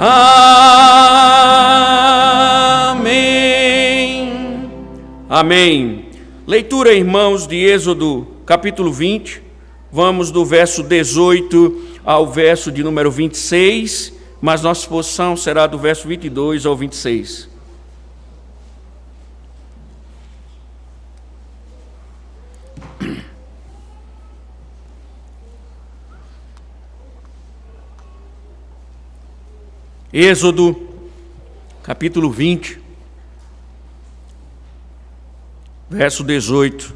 Amém. Amém. Leitura, irmãos, de Êxodo, capítulo 20. Vamos do verso 18 ao verso de número 26, mas nossa exposição será do verso 22 ao 26. Êxodo, capítulo 20, verso 18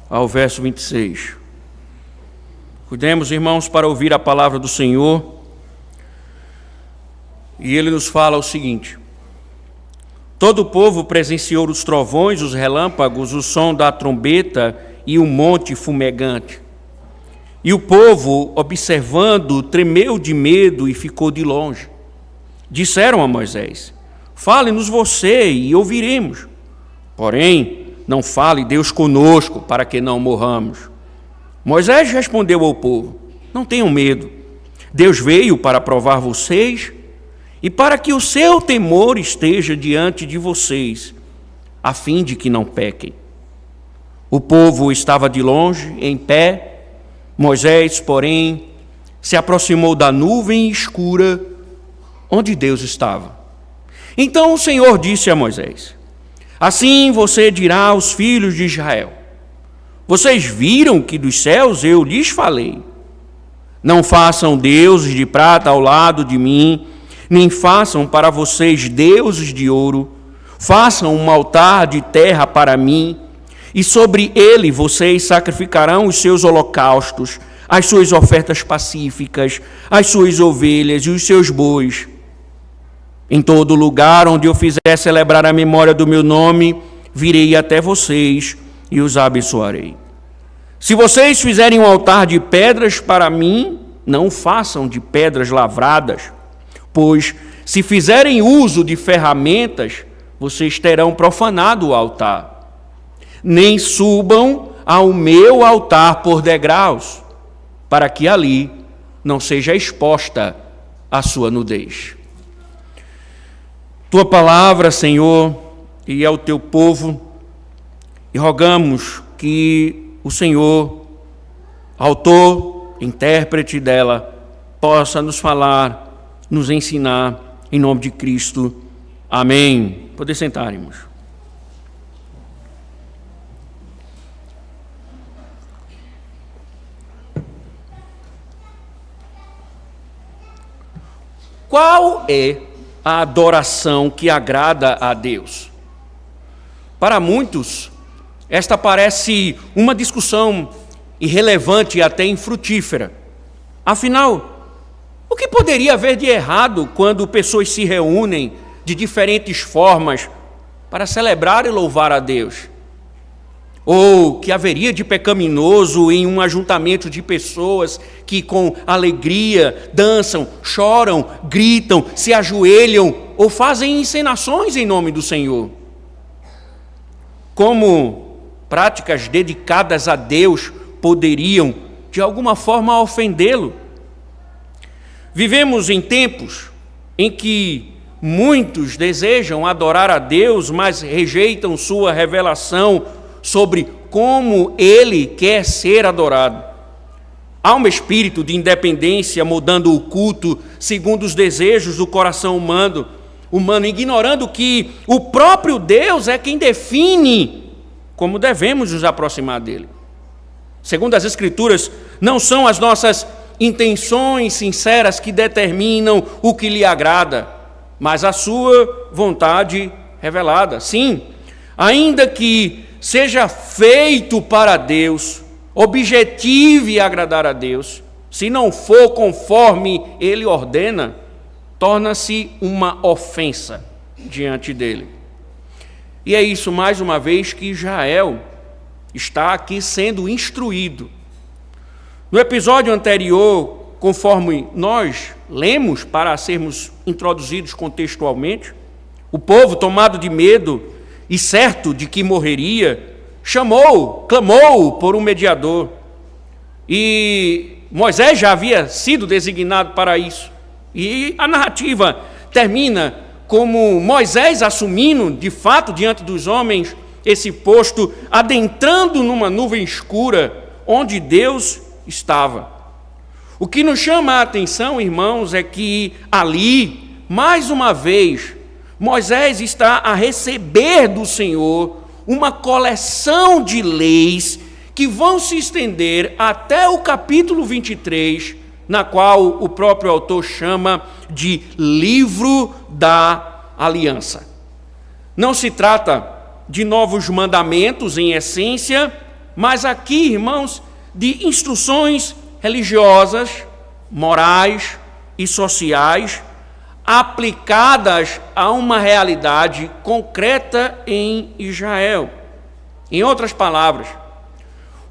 ao verso 26. Cuidemos, irmãos, para ouvir a palavra do Senhor. E ele nos fala o seguinte: todo o povo presenciou os trovões, os relâmpagos, o som da trombeta e o monte fumegante. E o povo, observando, tremeu de medo e ficou de longe. Disseram a Moisés: fale-nos você e ouviremos. Porém, não fale Deus conosco, para que não morramos. Moisés respondeu ao povo: não tenham medo. Deus veio para provar vocês e para que o seu temor esteja diante de vocês, a fim de que não pequem. O povo estava de longe, em pé. Moisés, porém, se aproximou da nuvem escura onde Deus estava. Então o Senhor disse a Moisés: assim você dirá aos filhos de Israel: vocês viram que dos céus eu lhes falei. Não façam deuses de prata ao lado de mim, nem façam para vocês deuses de ouro. Façam um altar de terra para mim, e sobre ele vocês sacrificarão os seus holocaustos, as suas ofertas pacíficas, as suas ovelhas e os seus bois. Em todo lugar onde eu fizer celebrar a memória do meu nome, virei até vocês e os abençoarei. Se vocês fizerem um altar de pedras para mim, não façam de pedras lavradas, pois se fizerem uso de ferramentas, vocês terão profanado o altar. Nem subam ao meu altar por degraus, para que ali não seja exposta a sua nudez. Tua palavra, Senhor, e ao teu povo, e rogamos que o Senhor, autor, intérprete dela, possa nos falar, nos ensinar, em nome de Cristo. Amém. Poder sentar, irmãos. Qual é a adoração que agrada a Deus? Para muitos, esta parece uma discussão irrelevante e até infrutífera. Afinal, o que poderia haver de errado quando pessoas se reúnem de diferentes formas para celebrar e louvar a Deus? Ou que haveria de pecaminoso em um ajuntamento de pessoas que com alegria dançam, choram, gritam, se ajoelham ou fazem encenações em nome do Senhor? Como práticas dedicadas a Deus poderiam, de alguma forma, ofendê-lo? Vivemos em tempos em que muitos desejam adorar a Deus, mas rejeitam sua revelação sobre como Ele quer ser adorado. Há um espírito de independência mudando o culto segundo os desejos do coração humano, ignorando que o próprio Deus é quem define como devemos nos aproximar dele. Segundo as Escrituras, não são as nossas intenções sinceras que determinam o que lhe agrada, mas a sua vontade revelada. Sim, ainda que seja feito para Deus, objetive agradar a Deus, se não for conforme Ele ordena, torna-se uma ofensa diante dele. E é isso, mais uma vez, que Israel está aqui sendo instruído. No episódio anterior, conforme nós lemos para sermos introduzidos contextualmente, o povo, tomado de medo e certo de que morreria, clamou por um mediador. E Moisés já havia sido designado para isso. E a narrativa termina como Moisés assumindo, de fato, diante dos homens, esse posto, adentrando numa nuvem escura, onde Deus estava. O que nos chama a atenção, irmãos, é que ali, mais uma vez, Moisés está a receber do Senhor uma coleção de leis que vão se estender até o capítulo 23, na qual o próprio autor chama de Livro da Aliança. Não se trata de novos mandamentos em essência, mas aqui, irmãos, de instruções religiosas, morais e sociais aplicadas a uma realidade concreta em Israel. Em outras palavras,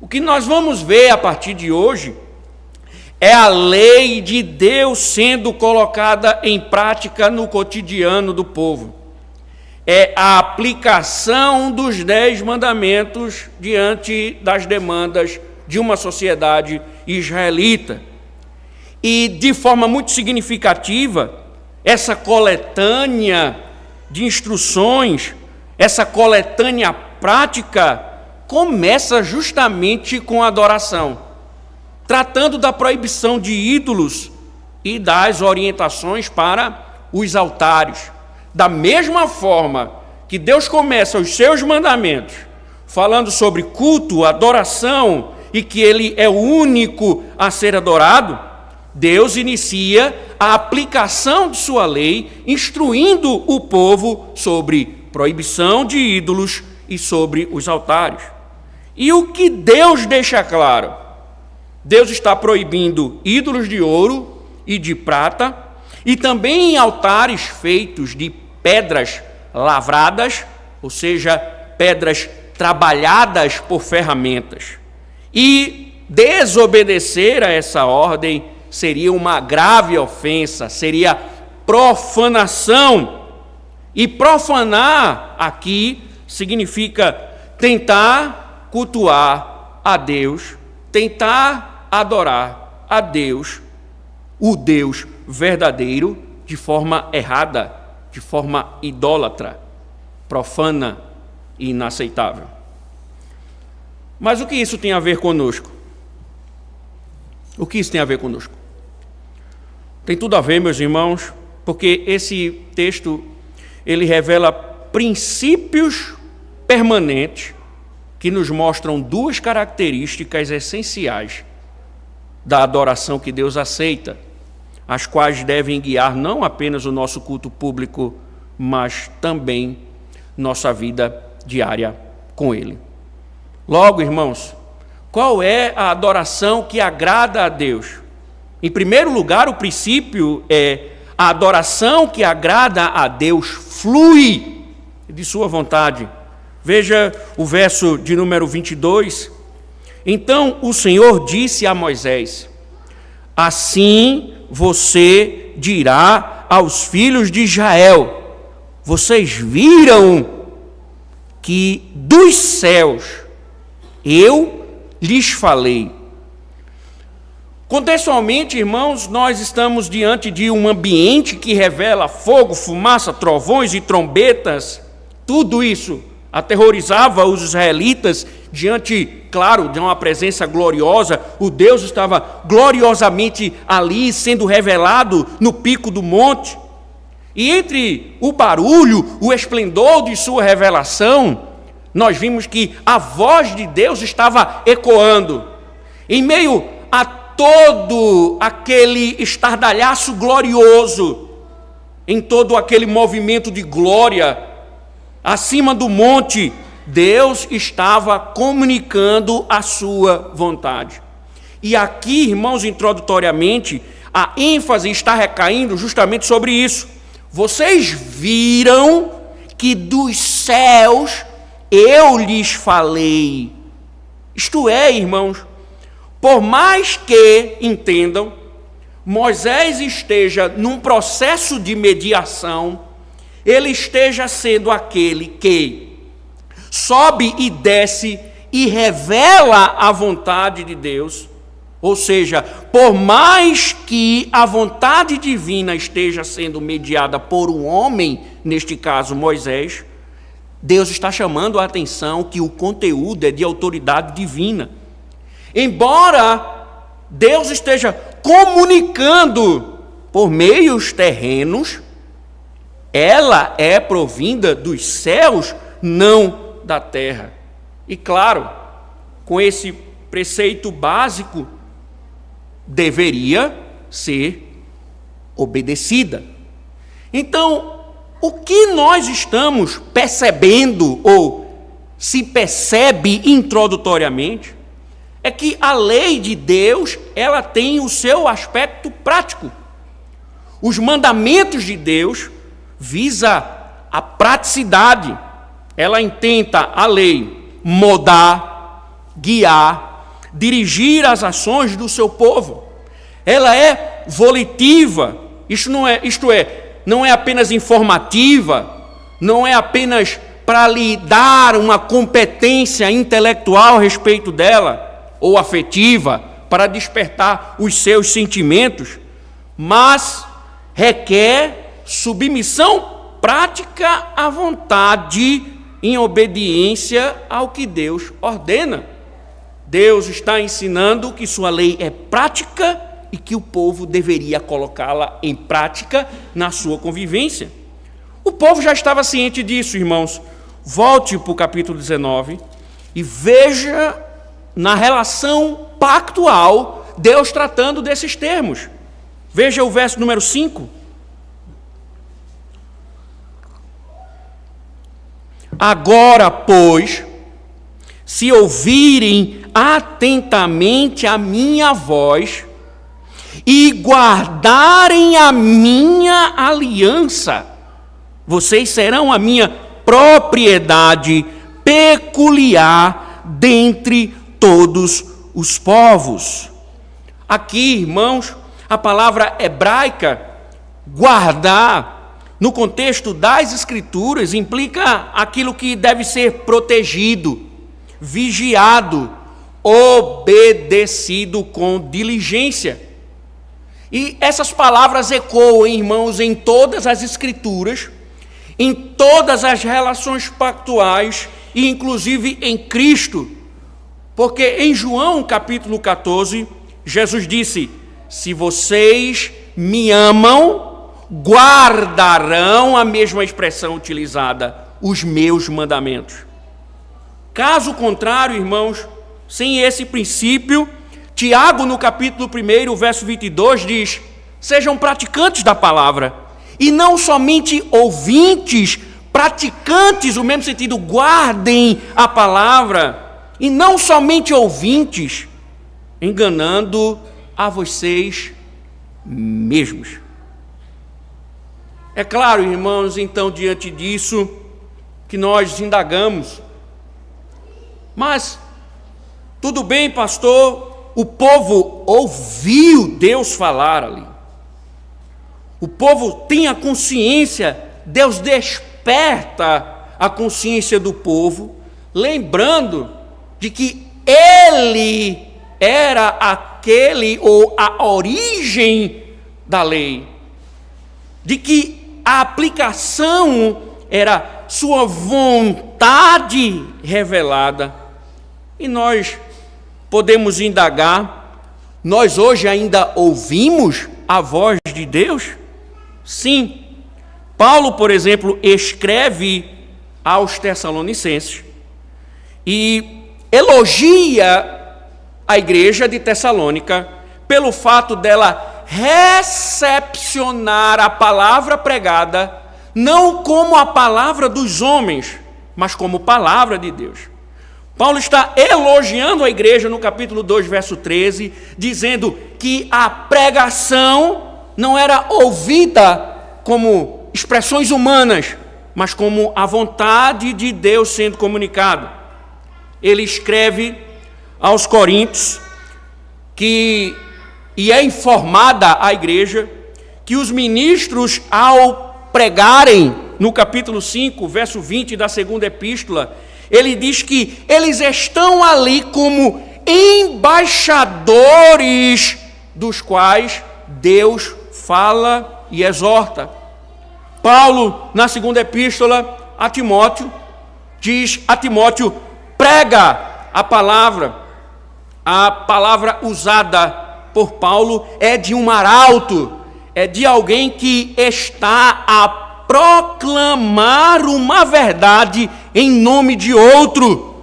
o que nós vamos ver a partir de hoje é a lei de Deus sendo colocada em prática no cotidiano do povo. É a aplicação dos 10 mandamentos diante das demandas de uma sociedade israelita. E, de forma muito significativa, essa coletânea de instruções, essa coletânea prática, começa justamente com a adoração, tratando da proibição de ídolos e das orientações para os altares. Da mesma forma que Deus começa os seus mandamentos falando sobre culto, adoração e que Ele é o único a ser adorado, Deus inicia a aplicação de sua lei, instruindo o povo sobre proibição de ídolos e sobre os altares. E o que Deus deixa claro? Deus está proibindo ídolos de ouro e de prata e também altares feitos de pedras lavradas, ou seja, pedras trabalhadas por ferramentas. E desobedecer a essa ordem seria uma grave ofensa, seria profanação. E profanar aqui significa tentar cultuar a Deus, tentar adorar a Deus, o Deus verdadeiro, de forma errada, de forma idólatra, profana e inaceitável. Mas o que isso tem a ver conosco? O que isso tem a ver conosco? Tem tudo a ver, meus irmãos, porque esse texto, ele revela princípios permanentes que nos mostram 2 características essenciais da adoração que Deus aceita, as quais devem guiar não apenas o nosso culto público, mas também nossa vida diária com Ele. Logo, irmãos, qual é a adoração que agrada a Deus? Em primeiro lugar, o princípio é a adoração que agrada a Deus flui de sua vontade. Veja o verso de número 22. Então o Senhor disse a Moisés: assim você dirá aos filhos de Israel: vocês viram que dos céus eu lhes falei. Contextualmente, irmãos, nós estamos diante de um ambiente que revela fogo, fumaça, trovões e trombetas. Tudo isso aterrorizava os israelitas diante, claro, de uma presença gloriosa. O Deus estava gloriosamente ali, sendo revelado no pico do monte. E entre o barulho, o esplendor de sua revelação, nós vimos que a voz de Deus estava ecoando. Em meio a todo aquele estardalhaço glorioso, em todo aquele movimento de glória, acima do monte, Deus estava comunicando a sua vontade. E aqui, irmãos, introdutoriamente, a ênfase está recaindo justamente sobre isso. Vocês viram que dos céus eu lhes falei. Isto é, irmãos, por mais que entendam, Moisés esteja num processo de mediação, ele esteja sendo aquele que sobe e desce e revela a vontade de Deus, Ou seja, por mais que a vontade divina esteja sendo mediada por um homem, neste caso Moisés, Deus está chamando a atenção que o conteúdo é de autoridade divina. Embora Deus esteja comunicando por meios terrenos, ela é provinda dos céus, não da terra. E claro, com esse preceito básico, deveria ser obedecida. Então, o que nós estamos percebendo, ou se percebe introdutoriamente, é que a lei de Deus, ela tem o seu aspecto prático. Os mandamentos de Deus visa a praticidade. Ela intenta, a lei, moldar, guiar, dirigir as ações do seu povo. Ela é volitiva, não é apenas informativa, não é apenas para lhe dar uma competência intelectual a respeito dela, ou afetiva, para despertar os seus sentimentos, mas requer submissão prática à vontade em obediência ao que Deus ordena. Deus está ensinando que sua lei é prática e que o povo deveria colocá-la em prática na sua convivência. O povo já estava ciente disso, irmãos. Volte para o capítulo 19 e veja na relação pactual Deus tratando desses termos. Veja o verso número 5. Agora, pois, se ouvirem atentamente a minha voz e guardarem a minha aliança, vocês serão a minha propriedade peculiar dentre todos os povos. Aqui, irmãos, a palavra hebraica, guardar, no contexto das Escrituras, implica aquilo que deve ser protegido, vigiado, obedecido com diligência. E essas palavras ecoam, irmãos, em todas as Escrituras, em todas as relações pactuais e inclusive em Cristo. Porque em João capítulo 14, Jesus disse: se vocês me amam, guardarão, a mesma expressão utilizada, os meus mandamentos. Caso contrário, irmãos, sem esse princípio, Tiago, no capítulo 1, verso 22, diz: sejam praticantes da palavra, e não somente ouvintes, praticantes, no mesmo sentido, guardem a palavra, e não somente ouvintes, enganando a vocês mesmos. É claro, irmãos, então, diante disso, que nós indagamos. Mas, tudo bem, pastor, o povo ouviu Deus falar ali. O povo tem a consciência, Deus desperta a consciência do povo, lembrando de que Ele era aquele ou a origem da lei, de que a aplicação era sua vontade revelada. E nós podemos indagar, nós hoje ainda ouvimos a voz de Deus? Sim. Paulo, por exemplo, escreve aos Tessalonicenses e elogia a igreja de Tessalônica pelo fato dela recepcionar a palavra pregada não como a palavra dos homens, mas como palavra de Deus. Paulo está elogiando a igreja no capítulo 2, verso 13, dizendo que a pregação não era ouvida como expressões humanas, mas como a vontade de Deus sendo comunicada. Ele escreve aos Coríntios e é informada a igreja que os ministros, ao pregarem, no capítulo 5, verso 20 da segunda epístola, ele diz que eles estão ali como embaixadores dos quais Deus fala e exorta. Paulo, na segunda epístola a Timóteo, diz a Timóteo: prega a palavra. A palavra usada por Paulo é de um arauto, é de alguém que está a proclamar uma verdade em nome de outro.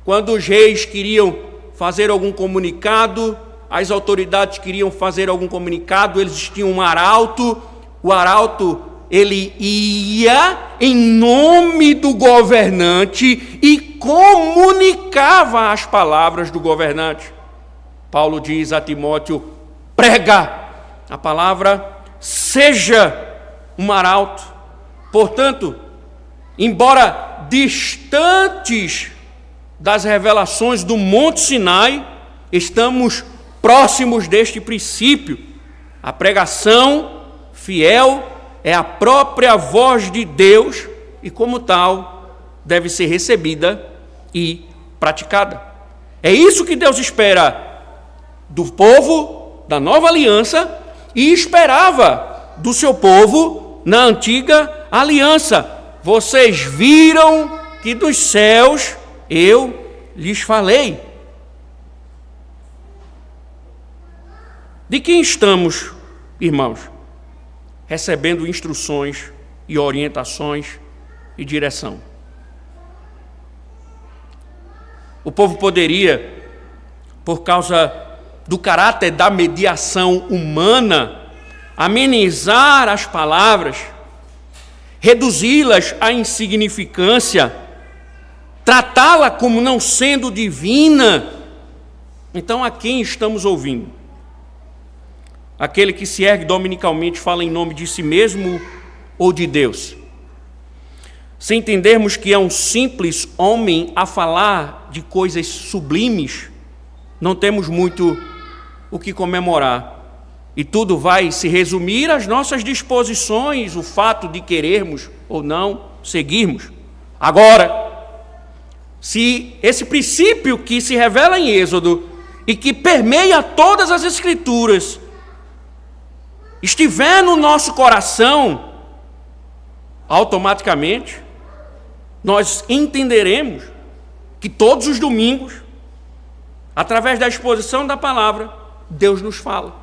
Quando os reis queriam fazer algum comunicado, as autoridades queriam fazer algum comunicado, eles tinham um arauto. O arauto, ele ia em nome do governante e comunicava as palavras do governante. Paulo diz a Timóteo: prega a palavra, seja um arauto. Portanto, embora distantes das revelações do Monte Sinai, estamos próximos deste princípio. A pregação fiel é a própria voz de Deus e, como tal, deve ser recebida e praticada. É isso que Deus espera do povo da nova aliança e esperava do seu povo na antiga aliança. Vocês viram que dos céus eu lhes falei. De quem estamos, irmãos, recebendo instruções e orientações e direção? O povo poderia, por causa do caráter da mediação humana, amenizar as palavras, reduzi-las à insignificância, tratá-la como não sendo divina. Então, a quem estamos ouvindo? Aquele que se ergue dominicalmente fala em nome de si mesmo ou de Deus? Se entendermos que é um simples homem a falar de coisas sublimes, não temos muito o que comemorar. E tudo vai se resumir às nossas disposições, o fato de querermos ou não seguirmos. Agora, se esse princípio que se revela em Êxodo e que permeia todas as Escrituras estiver no nosso coração, automaticamente nós entenderemos que todos os domingos, através da exposição da palavra, Deus nos fala.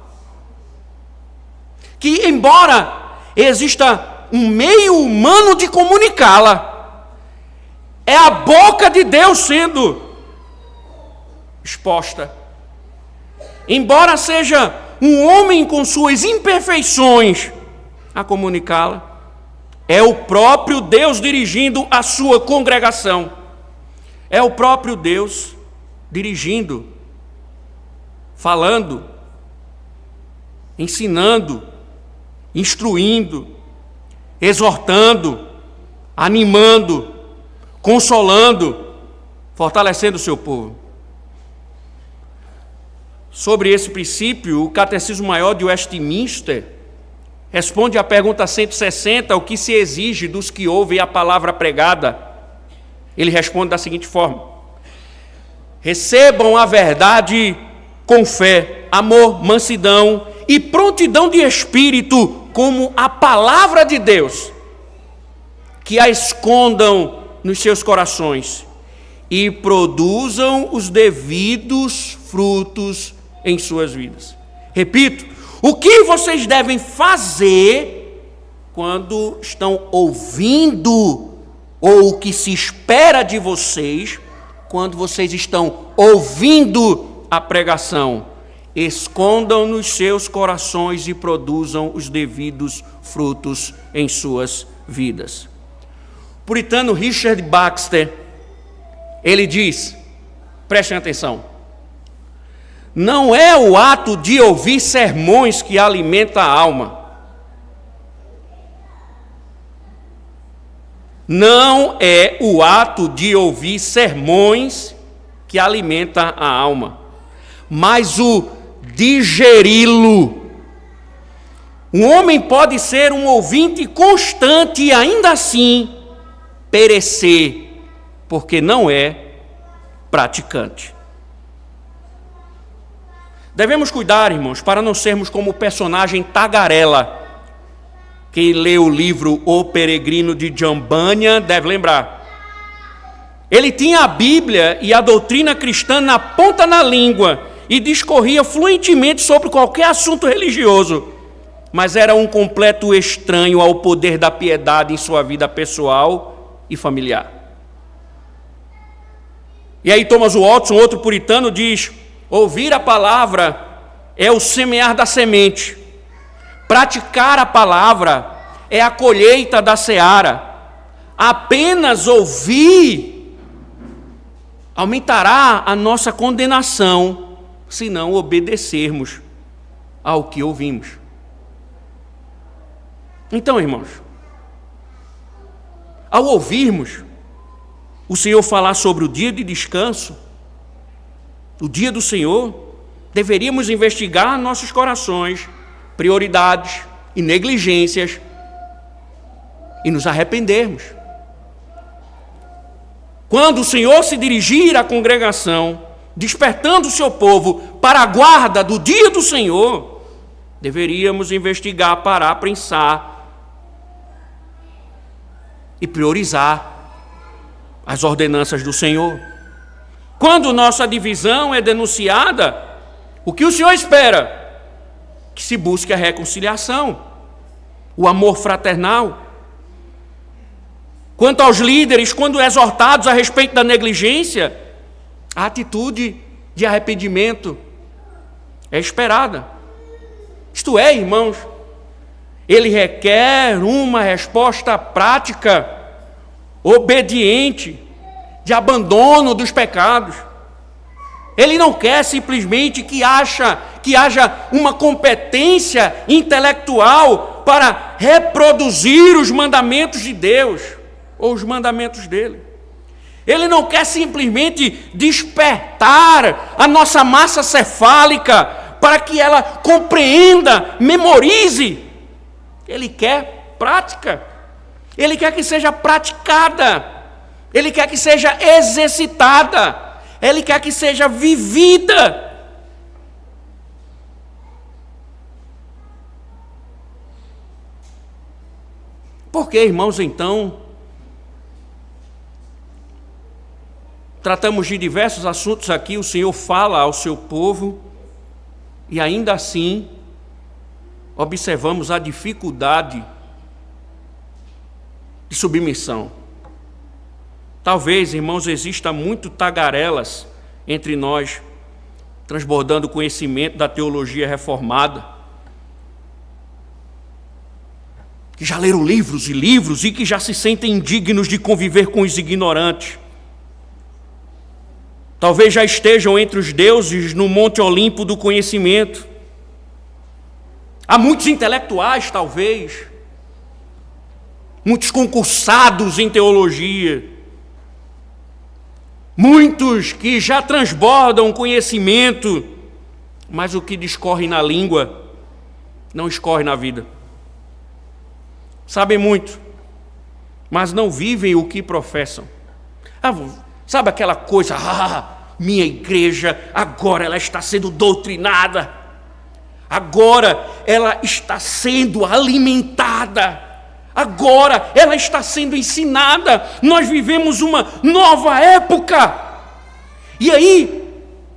Que embora exista um meio humano de comunicá-la, é a boca de Deus sendo exposta. Embora seja um homem com suas imperfeições a comunicá-la, é o próprio Deus dirigindo a sua congregação. É o próprio Deus dirigindo, falando, ensinando, instruindo, exortando, animando, consolando, fortalecendo o seu povo. Sobre esse princípio, o Catecismo Maior de Westminster responde à pergunta 160, o que se exige dos que ouvem a palavra pregada. Ele responde da seguinte forma: recebam a verdade com fé, amor, mansidão e prontidão de espírito, como a palavra de Deus, que a escondam nos seus corações e produzam os devidos frutos em suas vidas. Repito, o que vocês devem fazer quando estão ouvindo, ou o que se espera de vocês quando vocês estão ouvindo a pregação? Escondam nos seus corações e produzam os devidos frutos em suas vidas. O puritano Richard Baxter, ele diz, prestem atenção: não é o ato de ouvir sermões que alimenta a alma. Não é o ato de ouvir sermões que alimenta a alma, mas o digeri-lo. Um homem pode ser um ouvinte constante e ainda assim perecer, porque não é praticante. Devemos cuidar, irmãos, para não sermos como o personagem tagarela. Quem lê o livro O Peregrino de John Bunyan deve lembrar. Ele tinha a Bíblia e a doutrina cristã na ponta da língua e discorria fluentemente sobre qualquer assunto religioso, mas era um completo estranho ao poder da piedade em sua vida pessoal e familiar. E aí Thomas Watson, outro puritano, diz: ouvir a palavra é o semear da semente. Praticar a palavra é a colheita da seara. Apenas ouvir aumentará a nossa condenação se não obedecermos ao que ouvimos. Então, irmãos, ao ouvirmos o Senhor falar sobre o dia de descanso, o dia do Senhor, deveríamos investigar nossos corações, prioridades e negligências e nos arrependermos. Quando o Senhor se dirigir à congregação, despertando o seu povo para a guarda do dia do Senhor, deveríamos investigar, parar, pensar e priorizar as ordenanças do Senhor. Quando nossa divisão é denunciada, o que o Senhor espera? Que se busque a reconciliação, o amor fraternal. Quanto aos líderes, quando exortados a respeito da negligência, a atitude de arrependimento é esperada. Isto é, irmãos, ele requer uma resposta prática, obediente, de abandono dos pecados. Ele não quer simplesmente que haja uma competência intelectual para reproduzir os mandamentos de Deus ou os mandamentos dele. Ele não quer simplesmente despertar a nossa massa cefálica para que ela compreenda, memorize. Ele quer prática. Ele quer que seja praticada. Ele quer que seja exercitada. Ele quer que seja vivida. Por que, irmãos, então, tratamos de diversos assuntos aqui, o Senhor fala ao seu povo, e ainda assim, observamos a dificuldade de submissão? Talvez, irmãos, exista muito tagarelas entre nós, transbordando conhecimento da teologia reformada, que já leram livros e livros e que já se sentem indignos de conviver com os ignorantes. Talvez já estejam entre os deuses no Monte Olimpo do conhecimento. Há muitos intelectuais, talvez, muitos concursados em teologia, muitos que já transbordam conhecimento, mas o que discorre na língua não escorre na vida. Sabem muito, mas não vivem o que professam. Sabe aquela coisa, minha igreja agora ela está sendo doutrinada, agora ela está sendo alimentada, agora ela está sendo ensinada, nós vivemos uma nova época. E aí,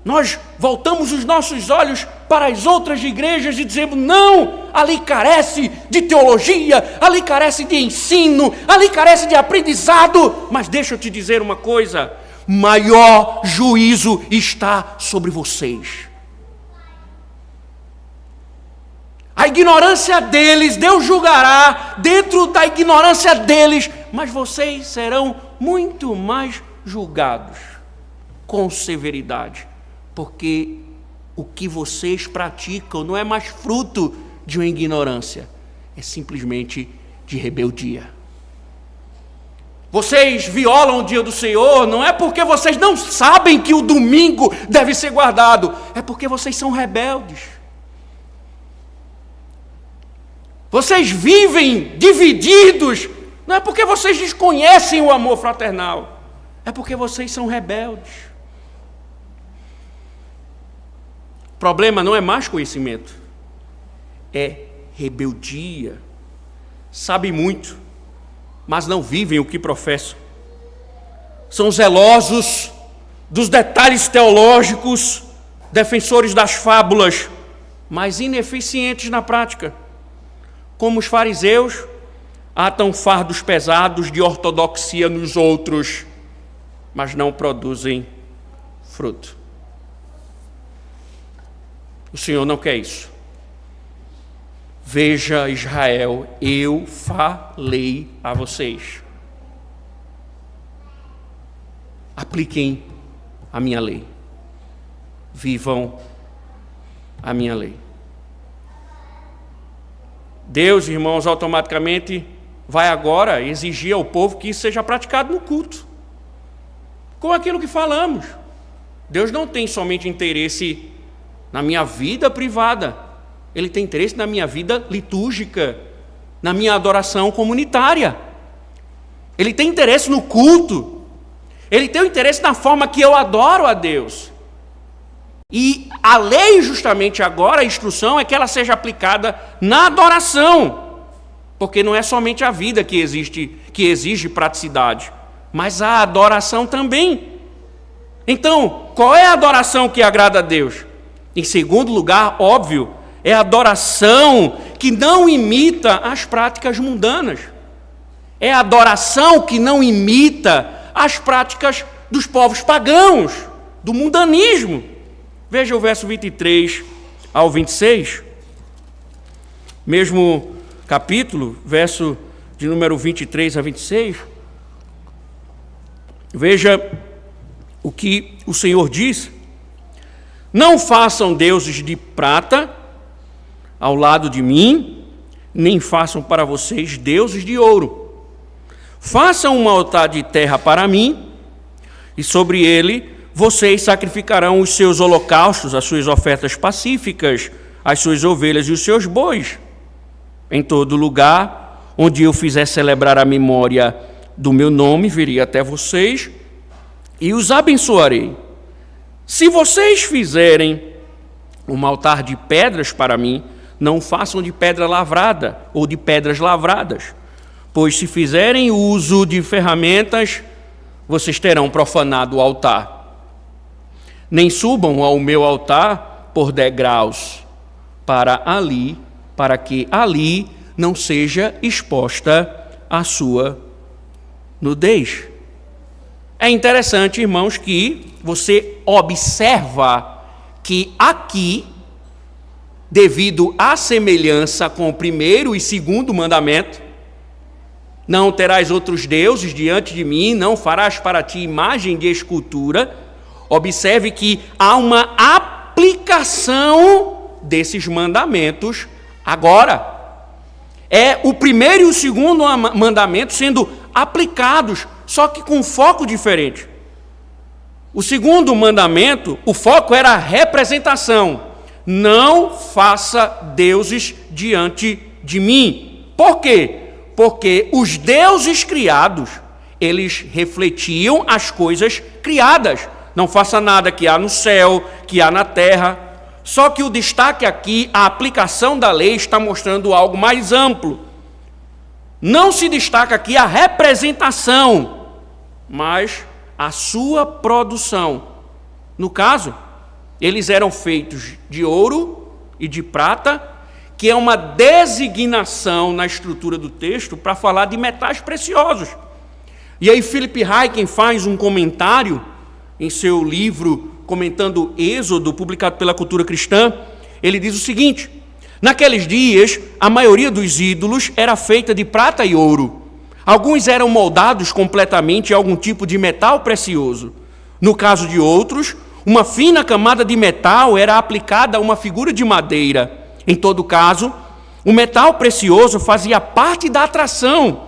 nós voltamos os nossos olhos para as outras igrejas e dizemos: não, ali carece de teologia, ali carece de ensino, ali carece de aprendizado. Mas deixa eu te dizer uma coisa: maior juízo está sobre vocês. A ignorância deles, Deus julgará dentro da ignorância deles, mas vocês serão muito mais julgados com severidade, porque o que vocês praticam não é mais fruto de uma ignorância, é simplesmente de rebeldia. Vocês violam o dia do Senhor, não é porque vocês não sabem que o domingo deve ser guardado, é porque vocês são rebeldes. Vocês vivem divididos, não é porque vocês desconhecem o amor fraternal, é porque vocês são rebeldes. O problema não é mais conhecimento, é rebeldia. Sabem muito, mas não vivem o que professam. São zelosos dos detalhes teológicos, defensores das fábulas, mas ineficientes na prática. Como os fariseus, atam fardos pesados de ortodoxia nos outros, mas não produzem fruto. O Senhor não quer isso. Veja, Israel, eu falei a vocês. Apliquem a minha lei. Vivam a minha lei. Deus, irmãos, automaticamente vai agora exigir ao povo que isso seja praticado no culto. Com aquilo que falamos. Deus não tem somente interesse na minha vida privada. Ele tem interesse na minha vida litúrgica, na minha adoração comunitária. Ele tem interesse no culto. Ele tem o interesse na forma que eu adoro a Deus. E a lei, justamente agora, a instrução é que ela seja aplicada na adoração. Porque não é somente a vida que exige praticidade, mas a adoração também. Então, qual é a adoração que agrada a Deus? Em segundo lugar, óbvio, é a adoração que não imita as práticas mundanas. É a adoração que não imita as práticas dos povos pagãos, do mundanismo. Veja o verso 23 ao 26. Mesmo capítulo, verso de número 23 a 26. Veja o que o Senhor diz. Não façam deuses de prata ao lado de mim, nem façam para vocês deuses de ouro. Façam um altar de terra para mim, e sobre ele vocês sacrificarão os seus holocaustos, as suas ofertas pacíficas, as suas ovelhas e os seus bois. Em todo lugar onde eu fizer celebrar a memória do meu nome, virei até vocês e os abençoarei. Se vocês fizerem um altar de pedras para mim, não façam de pedra lavrada ou de pedras lavradas, pois se fizerem uso de ferramentas, vocês terão profanado o altar. Nem subam ao meu altar por degraus, para que ali não seja exposta a sua nudez. É interessante, irmãos, que você observa que aqui, devido à semelhança com o primeiro e segundo mandamento, não terás outros deuses diante de mim, não farás para ti imagem de escultura. Observe que há uma aplicação desses mandamentos agora. É o primeiro e o segundo mandamento sendo aplicados, só que com foco diferente. O segundo mandamento, o foco era a representação. Não faça deuses diante de mim. Por quê? Porque os deuses criados, eles refletiam as coisas criadas. Não faça nada que há no céu, que há na terra. Só que o destaque aqui, a aplicação da lei está mostrando algo mais amplo. Não se destaca aqui a representação, mas a sua produção. No caso, eles eram feitos de ouro e de prata, que é uma designação na estrutura do texto para falar de metais preciosos. E aí Philip Ryken faz um comentário em seu livro comentando Êxodo, publicado pela Cultura Cristã. Ele diz o seguinte: naqueles dias, a maioria dos ídolos era feita de prata e ouro. Alguns eram moldados completamente em algum tipo de metal precioso. No caso de outros, uma fina camada de metal era aplicada a uma figura de madeira. Em todo caso, o metal precioso fazia parte da atração.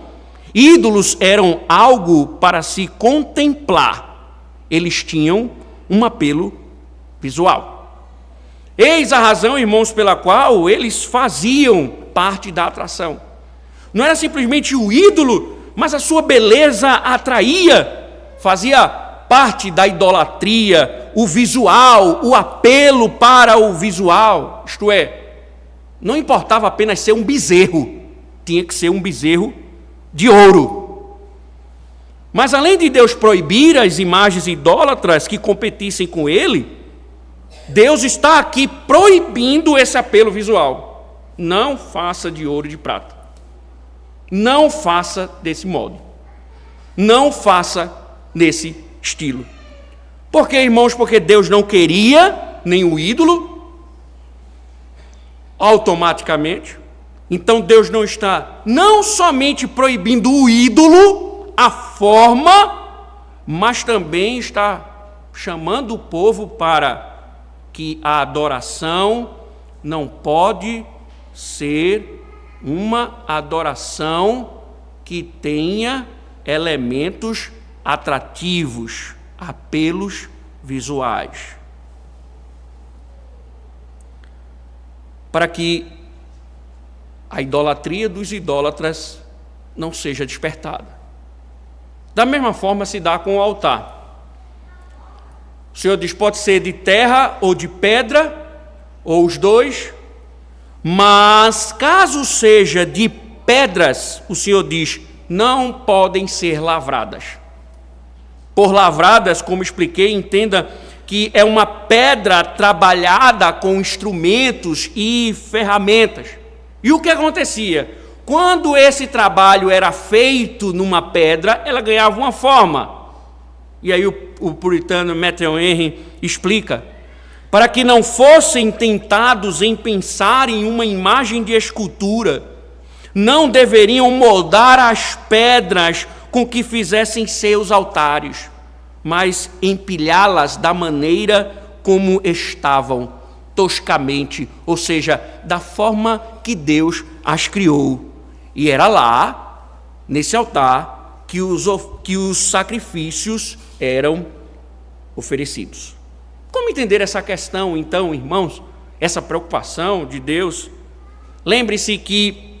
Ídolos eram algo para se contemplar. Eles tinham um apelo visual. Eis a razão, irmãos, pela qual eles faziam parte da atração. Não era simplesmente o ídolo, mas a sua beleza atraía, fazia parte da idolatria, o visual, o apelo para o visual. Isto é, não importava apenas ser um bezerro, tinha que ser um bezerro de ouro. Mas além de Deus proibir as imagens idólatras que competissem com ele, Deus está aqui proibindo esse apelo visual. Não faça de ouro e de prata. Não faça desse modo. Não faça nesse estilo. Por quê, irmãos? Porque Deus não queria nem o ídolo, automaticamente. Então Deus não está não somente proibindo o ídolo, a forma, mas também está chamando o povo para que a adoração não pode ser uma adoração que tenha elementos atrativos, apelos visuais. Para que a idolatria dos idólatras não seja despertada. Da mesma forma se dá com o altar. O Senhor diz, pode ser de terra ou de pedra, ou os dois, mas caso seja de pedras, o Senhor diz, não podem ser lavradas. Por lavradas, como expliquei, entenda que é uma pedra trabalhada com instrumentos e ferramentas. E o que acontecia? Quando esse trabalho era feito numa pedra, ela ganhava uma forma. E aí o puritano Matthew Henry explica, para que não fossem tentados em pensar em uma imagem de escultura, não deveriam moldar as pedras com que fizessem seus altares, mas empilhá-las da maneira como estavam, toscamente, ou seja, da forma que Deus as criou. E era lá, nesse altar, que os sacrifícios eram oferecidos. Como entender essa questão, então, irmãos? Essa preocupação de Deus? Lembre-se que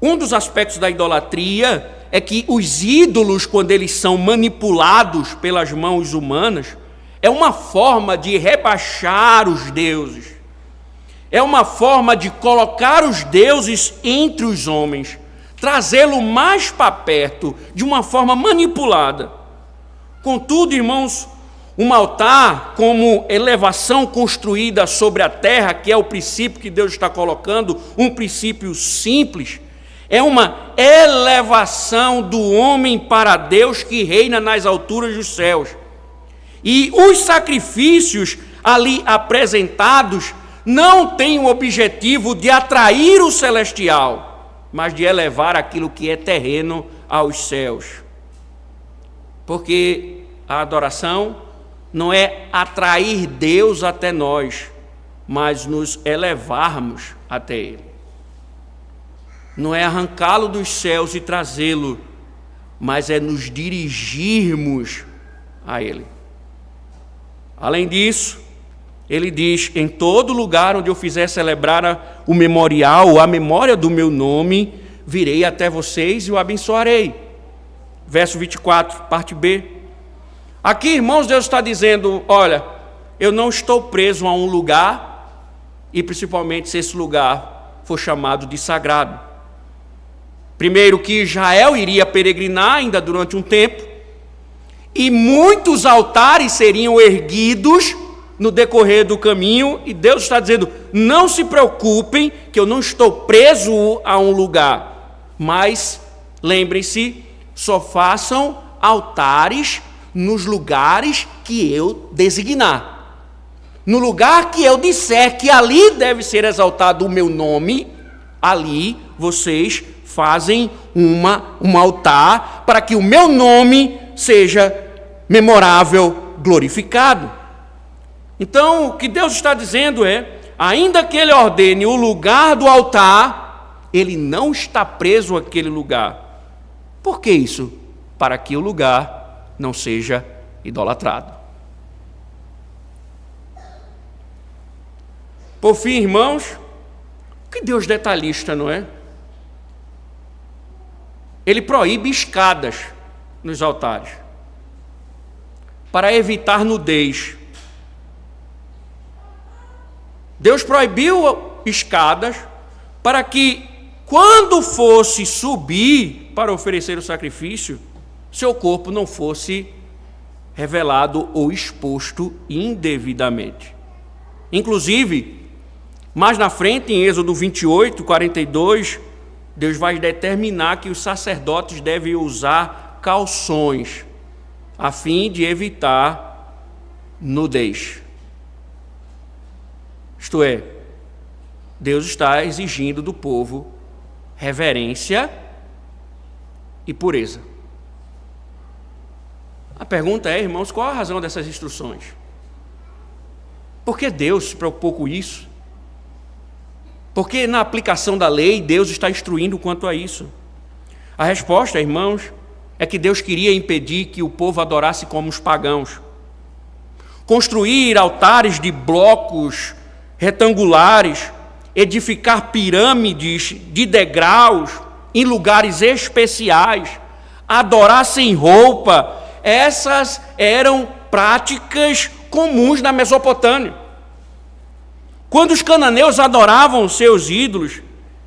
um dos aspectos da idolatria é que os ídolos, quando eles são manipulados pelas mãos humanas, é uma forma de rebaixar os deuses. É uma forma de colocar os deuses entre os homens, trazê-lo mais para perto, de uma forma manipulada. Contudo, irmãos, um altar como elevação construída sobre a terra, que é o princípio que Deus está colocando, um princípio simples, é uma elevação do homem para Deus que reina nas alturas dos céus. E os sacrifícios ali apresentados não têm o objetivo de atrair o celestial, mas de elevar aquilo que é terreno aos céus. Porque a adoração não é atrair Deus até nós, mas nos elevarmos até Ele. Não é arrancá-lo dos céus e trazê-lo, mas é nos dirigirmos a Ele. Além disso, ele diz, em todo lugar onde eu fizer celebrar o memorial, a memória do meu nome, virei até vocês e o abençoarei. Verso 24, parte B. Aqui, irmãos, Deus está dizendo, olha, eu não estou preso a um lugar, e principalmente se esse lugar for chamado de sagrado. Primeiro que Israel iria peregrinar ainda durante um tempo, e muitos altares seriam erguidos no decorrer do caminho, e Deus está dizendo, não se preocupem que eu não estou preso a um lugar, mas lembrem-se, só façam altares nos lugares que eu designar. No lugar que eu disser que ali deve ser exaltado o meu nome, ali vocês fazem um altar para que o meu nome seja memorável, glorificado. Então, o que Deus está dizendo é, ainda que Ele ordene o lugar do altar, Ele não está preso àquele lugar. Por que isso? Para que o lugar não seja idolatrado. Por fim, irmãos, que Deus detalhista, não é? Ele proíbe escadas nos altares. para evitar nudez. Deus proibiu escadas para que, quando fosse subir para oferecer o sacrifício, seu corpo não fosse revelado ou exposto indevidamente. Inclusive, mais na frente, em Êxodo 28, 42, Deus vai determinar que os sacerdotes devem usar calções, a fim de evitar nudez. Isto é, Deus está exigindo do povo reverência e pureza. A pergunta é, irmãos, qual a razão dessas instruções? Por que Deus se preocupou com isso? Porque na aplicação da lei, Deus está instruindo quanto a isso. A resposta, irmãos, é que Deus queria impedir que o povo adorasse como os pagãos. Construir altares de blocos retangulares, edificar pirâmides de degraus em lugares especiais, adorar sem roupa, essas eram práticas comuns na Mesopotâmia. Quando os cananeus adoravam seus ídolos,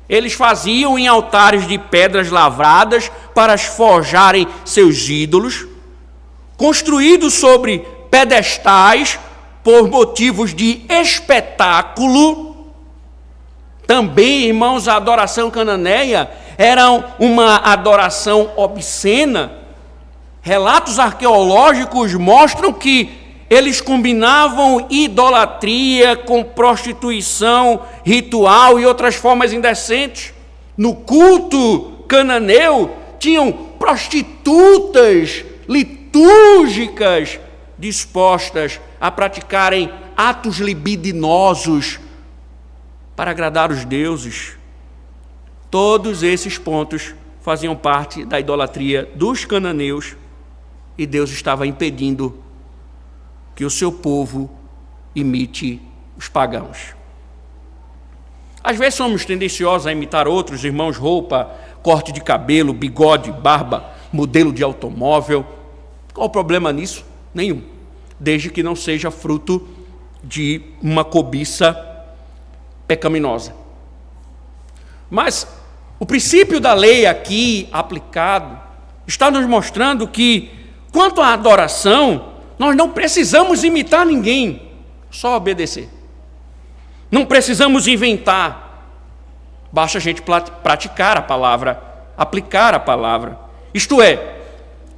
eles faziam em altares de pedras lavradas para forjarem seus ídolos, construídos sobre pedestais por motivos de espetáculo. Também, irmãos, a adoração cananeia era uma adoração obscena. Relatos arqueológicos mostram que eles combinavam idolatria com prostituição ritual e outras formas indecentes. No culto cananeu, tinham prostitutas litúrgicas dispostas a praticarem atos libidinosos para agradar os deuses. Todos esses pontos faziam parte da idolatria dos cananeus e Deus estava impedindo que o seu povo imite os pagãos. Às vezes somos tendenciosos a imitar outros, irmãos, roupa, corte de cabelo, bigode, barba, modelo de automóvel. Qual o problema nisso? Nenhum. Desde que não seja fruto de uma cobiça pecaminosa. Mas o princípio da lei aqui aplicado está nos mostrando que, quanto à adoração, nós não precisamos imitar ninguém, só obedecer. Não precisamos inventar, basta a gente praticar a palavra, aplicar a palavra. Isto é,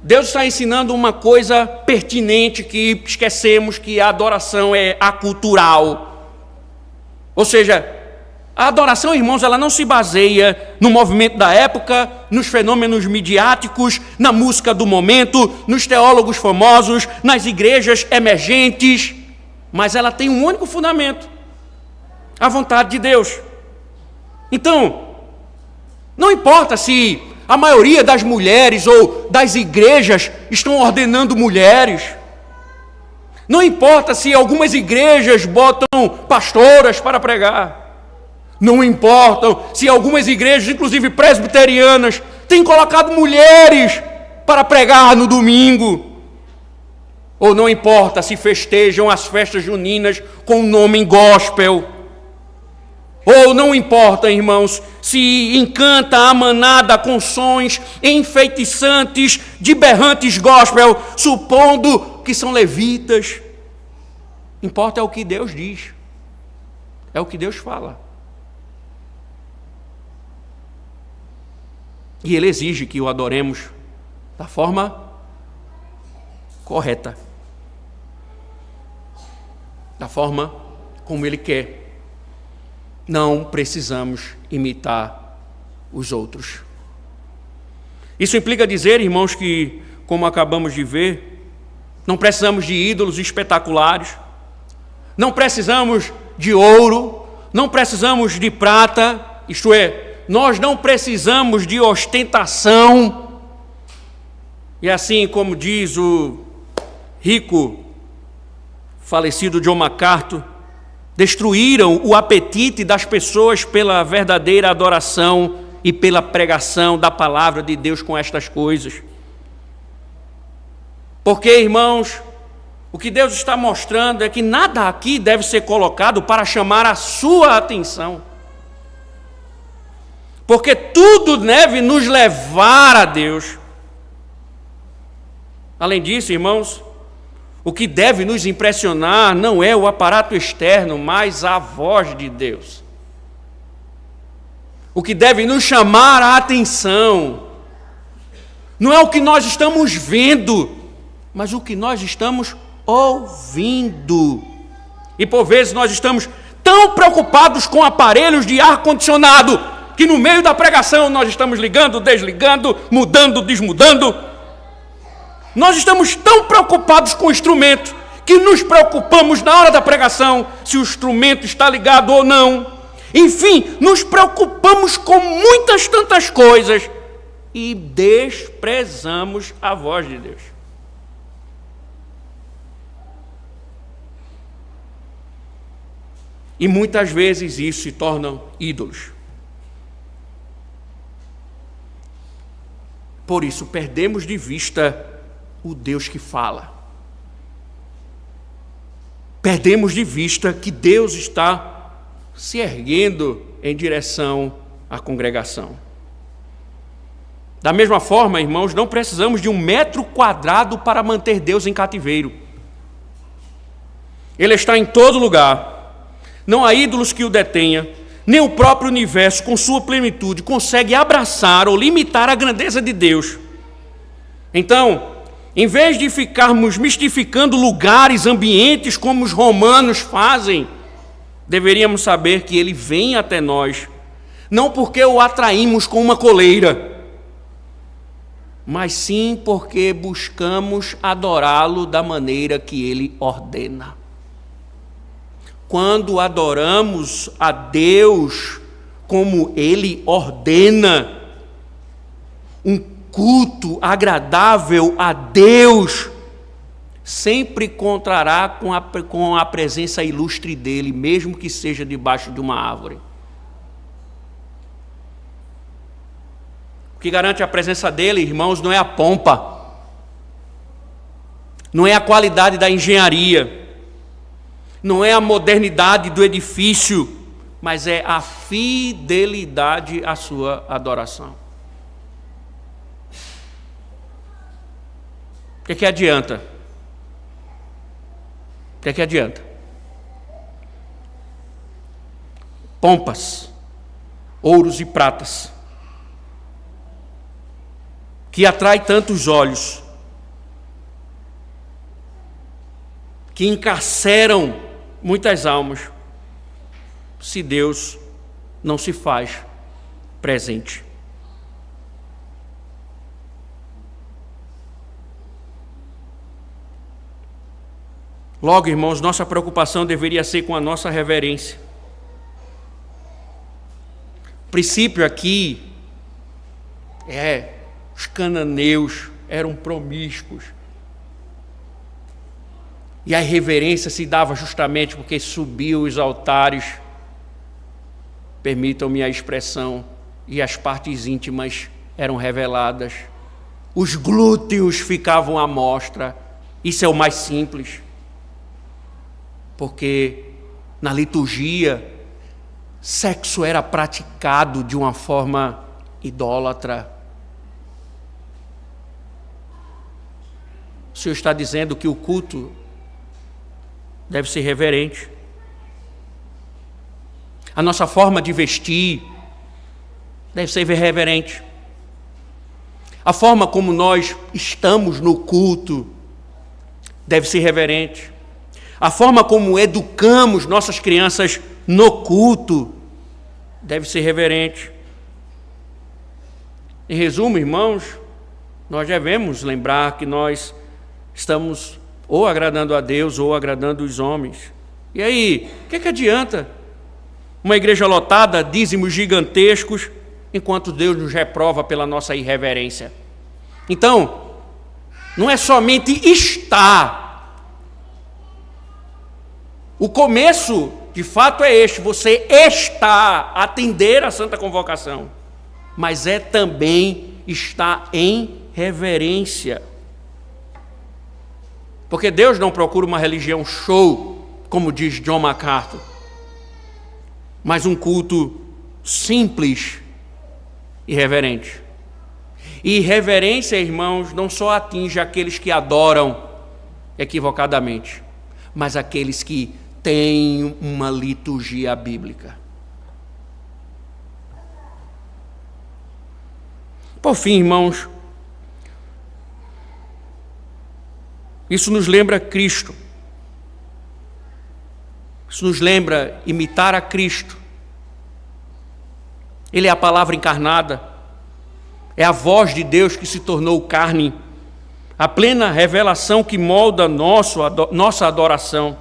Deus está ensinando uma coisa pertinente que esquecemos, que a adoração é acultural. Ou seja, a adoração, irmãos, ela não se baseia no movimento da época, nos fenômenos midiáticos, na música do momento, nos teólogos famosos, nas igrejas emergentes, mas ela tem um único fundamento: a vontade de Deus. Então, não importa se a maioria das mulheres ou das igrejas estão ordenando mulheres, não importa se algumas igrejas botam pastoras para pregar, não importa se algumas igrejas, inclusive presbiterianas, têm colocado mulheres para pregar no domingo, ou não importa se festejam as festas juninas com o nome gospel, ou não importa, irmãos, se encanta a manada com sons enfeitiçantes de berrantes gospel, supondo que são levitas. Importa é o que Deus diz, é o que Deus fala. E Ele exige que o adoremos da forma correta, da forma como Ele quer. Não precisamos imitar os outros. Isso implica dizer, irmãos, que, como acabamos de ver, não precisamos de ídolos espetaculares, não precisamos de ouro, não precisamos de prata, isto é, nós não precisamos de ostentação. E assim como diz o rico falecido John MacArthur, destruíram o apetite das pessoas pela verdadeira adoração e pela pregação da palavra de Deus com estas coisas. Porque, irmãos, O que Deus está mostrando é que nada aqui deve ser colocado para chamar a sua atenção. Porque tudo deve nos levar a Deus. Além disso, irmãos, o que deve nos impressionar não é o aparato externo, mas a voz de Deus. O que deve nos chamar a atenção não é o que nós estamos vendo, mas o que nós estamos ouvindo. E por vezes nós estamos tão preocupados com aparelhos de ar-condicionado que no meio da pregação nós estamos ligando, desligando, mudando, desmudando. Nós estamos tão preocupados com o instrumento que nos preocupamos na hora da pregação se o instrumento está ligado ou não. Enfim, nos preocupamos com muitas tantas coisas e desprezamos a voz de Deus. E muitas vezes isso se tornam ídolos. Por isso, perdemos de vista o Deus que fala. Perdemos de vista que Deus está se erguendo em direção à congregação. Da mesma forma, irmãos, não precisamos de 1 metro quadrado para manter Deus em cativeiro. Ele está em todo lugar. Não há ídolos que o detenha, nem o próprio universo, com sua plenitude, consegue abraçar ou limitar a grandeza de Deus. Então, em vez de ficarmos mistificando lugares, ambientes, como os romanos fazem, deveríamos saber que Ele vem até nós, não porque o atraímos com uma coleira, mas sim porque buscamos adorá-lo da maneira que Ele ordena. Quando adoramos a Deus como Ele ordena, um culto agradável a Deus sempre contará com a presença ilustre dEle, mesmo que seja debaixo de uma árvore. O que garante a presença dEle, irmãos, não é a pompa, não é a qualidade da engenharia, não é a modernidade do edifício, mas é a fidelidade à sua adoração. O que adianta? O que adianta? Pompas, ouros e pratas, que atrai tantos olhos, que encarceram muitas almas, se Deus não se faz presente. Logo, irmãos, nossa preocupação deveria ser com a nossa reverência. O princípio aqui os cananeus eram promíscuos. E a irreverência se dava justamente porque subiam os altares, permitam-me a expressão, e as partes íntimas eram reveladas. Os glúteos ficavam à mostra. Isso é o mais simples. Porque na liturgia, sexo era praticado de uma forma idólatra. O Senhor está dizendo que o culto deve ser reverente. A nossa forma de vestir deve ser reverente. A forma como nós estamos no culto deve ser reverente. A forma como educamos nossas crianças no culto deve ser reverente. Em resumo, irmãos, nós devemos lembrar que nós estamos ou agradando a Deus ou agradando os homens. E aí, o que adianta uma igreja lotada, dízimos gigantescos, enquanto Deus nos reprova pela nossa irreverência? Então, não é somente estar. O começo, de fato, é este: você está a atender a santa convocação, mas é também estar em reverência. Porque Deus não procura uma religião show, como diz John MacArthur, mas um culto simples e reverente. E reverência, irmãos, não só atinge aqueles que adoram equivocadamente, mas aqueles que têm uma liturgia bíblica. Por fim, irmãos, isso nos lembra Cristo. Isso nos lembra imitar a Cristo. Ele é a palavra encarnada, é a voz de Deus que se tornou carne, a plena revelação que molda nossa adoração.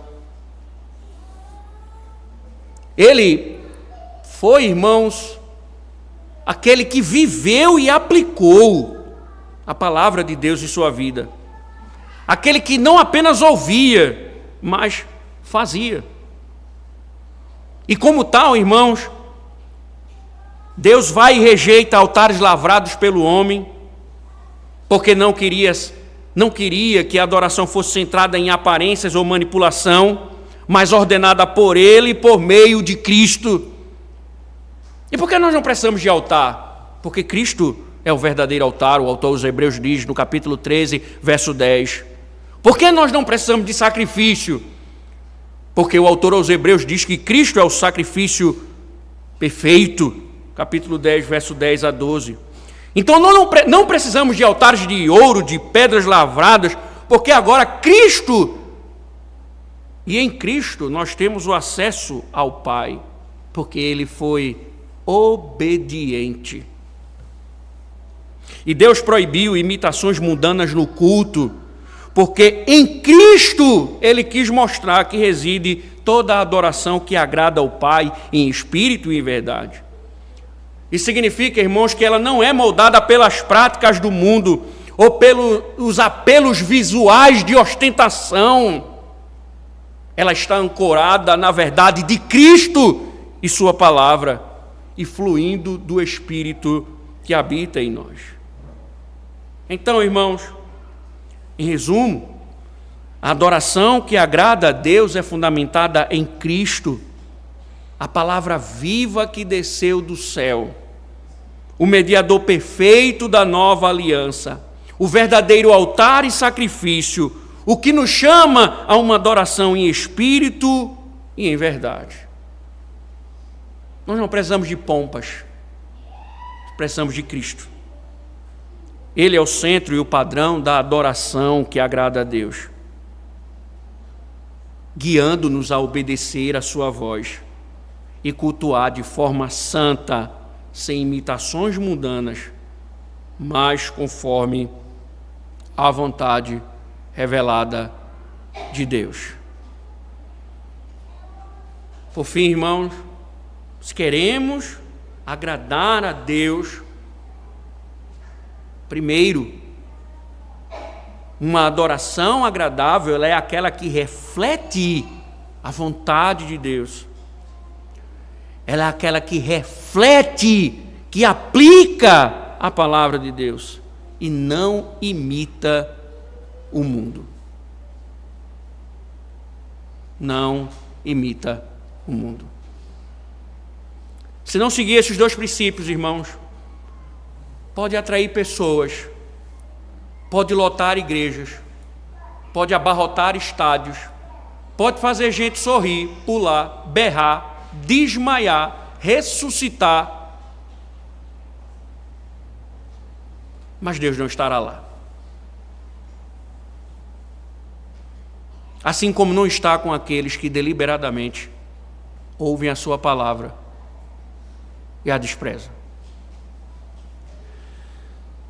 Ele foi, irmãos, aquele que viveu e aplicou a palavra de Deus em sua vida. Aquele que não apenas ouvia, mas fazia. E como tal, irmãos, Deus vai e rejeita altares lavrados pelo homem, porque não queria que a adoração fosse centrada em aparências ou manipulação, mas ordenada por Ele e por meio de Cristo. E por que nós não precisamos de altar? Porque Cristo é o verdadeiro altar, o autor aos Hebreus diz no capítulo 13, verso 10. Por que nós não precisamos de sacrifício? Porque o autor aos Hebreus diz que Cristo é o sacrifício perfeito, capítulo 10, verso 10 a 12. Então nós não precisamos de altares de ouro, de pedras lavradas, porque agora Cristo, e em Cristo nós temos o acesso ao Pai, porque Ele foi obediente. E Deus proibiu imitações mundanas no culto, porque em Cristo Ele quis mostrar que reside toda a adoração que agrada ao Pai em espírito e em verdade. Isso significa, irmãos, que ela não é moldada pelas práticas do mundo ou pelos apelos visuais de ostentação. Ela está ancorada na verdade de Cristo e sua palavra e fluindo do Espírito que habita em nós. Então, irmãos, em resumo, a adoração que agrada a Deus é fundamentada em Cristo, a palavra viva que desceu do céu, o mediador perfeito da nova aliança, o verdadeiro altar e sacrifício, o que nos chama a uma adoração em espírito e em verdade. Nós não precisamos de pompas, precisamos de Cristo. Ele é o centro e o padrão da adoração que agrada a Deus, guiando-nos a obedecer a sua voz e cultuar de forma santa, sem imitações mundanas, mas conforme a vontade revelada de Deus. Por fim, irmãos, se queremos agradar a Deus, primeiro, uma adoração agradável, ela é aquela que reflete a vontade de Deus. Ela é aquela que reflete, que aplica a palavra de Deus e não imita o mundo. Não imita o mundo. Se não seguir esses dois princípios, irmãos, pode atrair pessoas, pode lotar igrejas, pode abarrotar estádios, pode fazer gente sorrir, pular, berrar, desmaiar, ressuscitar, mas Deus não estará lá. Assim como não está com aqueles que deliberadamente ouvem a sua palavra e a desprezam.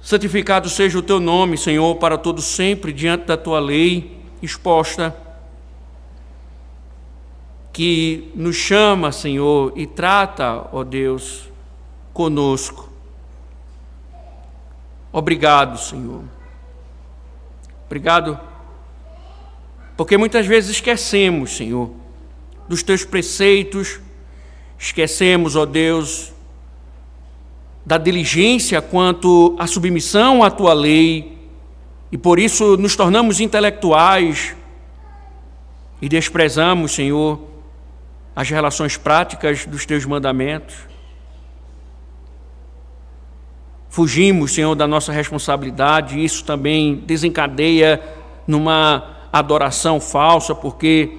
Santificado seja o teu nome, Senhor, para todo sempre, diante da tua lei exposta, que nos chama, Senhor, e trata, ó Deus, conosco. Obrigado, Senhor. Obrigado, porque muitas vezes esquecemos, Senhor, dos teus preceitos, esquecemos, ó Deus, da diligência quanto à submissão à tua lei, e por isso nos tornamos intelectuais e desprezamos, Senhor, as relações práticas dos teus mandamentos. Fugimos, Senhor, da nossa responsabilidade, e isso também desencadeia numa adoração falsa, porque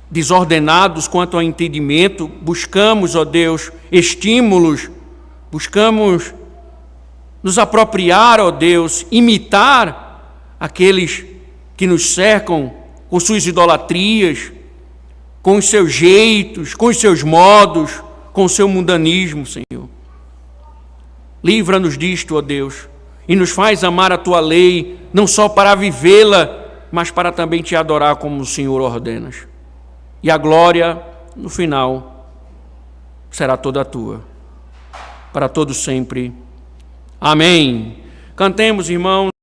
desordenados quanto ao entendimento, buscamos, ó Deus, estímulos, buscamos nos apropriar, ó Deus, imitar aqueles que nos cercam com suas idolatrias, com os seus jeitos, com os seus modos, com o seu mundanismo, Senhor. Livra-nos disto, ó Deus, e nos faz amar a Tua lei, não só para vivê-la, mas para também Te adorar como o Senhor ordenas. E a glória, no final, será toda Tua, para todo sempre. Amém. Cantemos, irmãos.